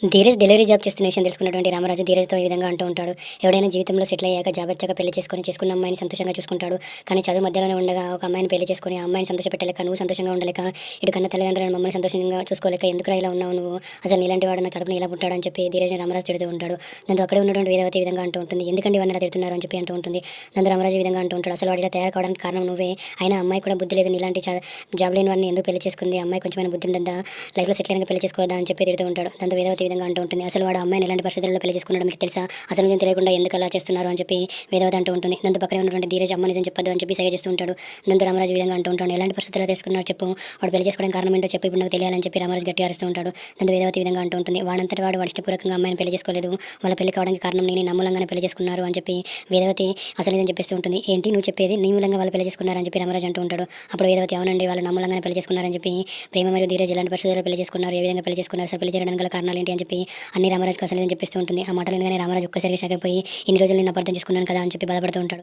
Dheeraj delivery job చేస్తున్న విషయం తెలుసుకున్నటువంటి రామరాజు ధీరజ్‌తో ఈ విధంగా అంటూ ఉంటాడు. ఎవడైనా జీవితంలో సెటిల్ అయ్యాక జాబ్ వచ్చాక పెళ్లి చేసుకున్న అమ్మాయిని సంతోషంగా చూసుకుంటాడు. కానీ చదువు మధ్యలోనే ఉండగా ఒక అమ్మాయిని పెళ్లి చేసుకొని, ఆ అమ్మాయిని సంతోషపెట్టలేక, నువ్వు సంతోషంగా ఉండలేక, ఇటు కన్న తల్లిదండ్రులను మమ్మల్ని సంతోషంగా చూసుకోలేక ఎందుకురా ఇలా ఉన్నావు నువ్వు? అసలు నీలాంటి వాడు నా కడుపున ఇలా పుట్టాడు అని చెప్పి ధీరజ్‌ని రామరాజు తిడుతూ ఉంటాడు. దాంతో అక్కడే ఉన్నటువంటి వేదవతి ఈ విధంగా అంటూ ఉంటుంది. ఎందుకండి ఇవన్నీ ఇలా తిడుతున్నారు అని చెప్పి అంటూ ఉంటుంది. దాంతో రామరాజు ఈ విధంగా అంటూ ఉంటాడు. అసలు వాడు ఇలా తయారు కావడానికి కారణం నువ్వే. అయినా అమ్మాయి కూడా బుద్ధి లేదు. నీలాంటి జాబ్ లేని వాడిని ఎందుకు పెళ్లి చేసుకుంది? అమ్మాయి కొంచెమైనా బుద్ధి ఉండద్దా? లైఫ్‌లో సెటిల్ అయినాక పెళ్లి చేసుకోవద్దా అని చెప్పి తిడుతూ ఉంటాడు. దాంతో వేదవతి ఈ విధంగా అంటూ ఉంటుంది. అసలు వాడు ఆ అమ్మాయిని ఎలాంటి పరిస్థితుల్లో పెళ్లి చేసుకున్నాడో మీకు తెలుసా? అసలు నిజం తెలియకుండా ఎందుకు అలా చేస్తున్నారు అని చెప్పి వేదవతి అంటూ ఉంటుంది. దాంతో పక్కనే ఉన్నటువంటి ధీరజ్ అమ్మ నిజం చెప్పొద్దు అని చెప్పి సైగ చేస్తూ ఉంటాడు. దాంతో రామరాజు ఈ విధంగా అంటూ ఉంటాడు. ఎలాంటి పరిస్థితుల్లో చేసుకున్నాడో చెప్పు. వాడు పెళ్లి చేసుకోవడానికి కారణం ఏంటో చెప్పు. ఇప్పుడు నాకు తెలియాలని చెప్పి రామరాజు గట్టిగా అరుస్తూ ఉంటాడు. దాంతో వేదవతి ఈ విధంగా అంటూ ఉంటుంది. వాడంతటి వాడు ఇష్టపూర్వకంగా అమ్మాయిని పెళ్లి చేసుకోలేదు. వాళ్ళ పెళ్లి కావడానికి కారణం నేనే, నా మూలంగానే పెళ్లి చేసుకున్నారు అని చెప్పి వేదవతి అసలు నిజం చెప్పేస్తూ ఉంటుంది. ఏంటి నువ్వు చెప్పేది? నీ మూలంగా వాళ్ళు పెళ్లి చేసుకున్నారని చెప్పి రామరాజు అంటూ ఉంటాడు. అప్పుడు వేదవతి అవునండి, వాళ్ళు నా మూలంగానే పెళ్లి చేసుకున్నారని చెప్పి ప్రేమ మరియు ధీరజ్ ఎలాంటి పరిస్థితుల్లో పెళ్లి చేసుకున్నారు, ఏ విధంగా పెళ్లి చేసుకున్నారు, అసలు పెళ్లి చేయడానికి గల కారణాలు ఏంటి అని చెప్పి అన్ని రామరాజుకి అసలు నిజం చెప్పేస్తూ ఉంటుంది. ఆ మాటలు వినగానే రామరాజు ఒక్కసారిగా షాక్ అయిపోయి ఇన్ని రోజులు నేను అపార్థం చేసుకున్నాను కదా అని చెప్పి బాధపడుతూ ఉంటాడు.